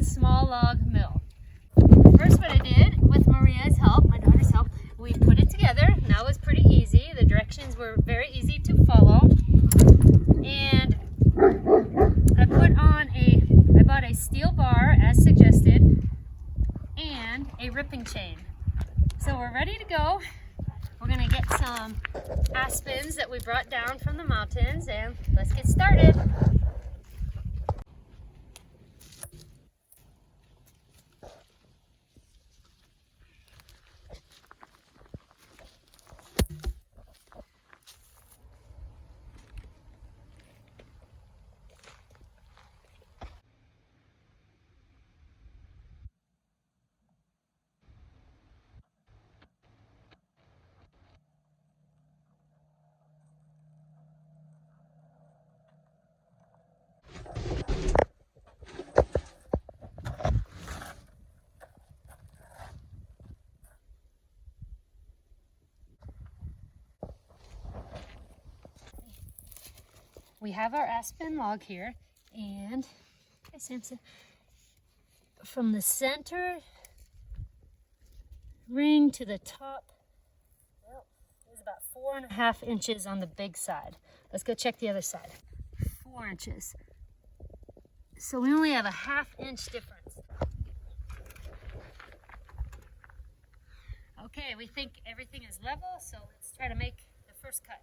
small log mill. First, what I did with Maria's help, my daughter's help, we put it together. That was pretty easy. The directions were very easy to follow. And I bought a steel bar as suggested and a ripping chain. So we're ready to go. We're gonna get some aspens that we brought down from the mountains and let's get started. We have our aspen log here, and hey, Samson, from the center ring to the top, well, there's about 4.5 inches on the big side. Let's go check the other side. 4 inches. So we only have a 1/2 inch difference. Okay, we think everything is level, so let's try to make the first cut.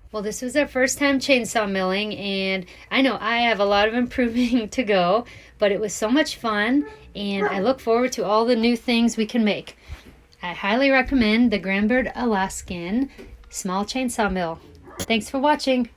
Well, this was our first time chainsaw milling, and I know I have a lot of improving to go, but it was so much fun, and I look forward to all the new things we can make. I highly recommend the Granberg Alaskan small chainsaw mill. Thanks for watching.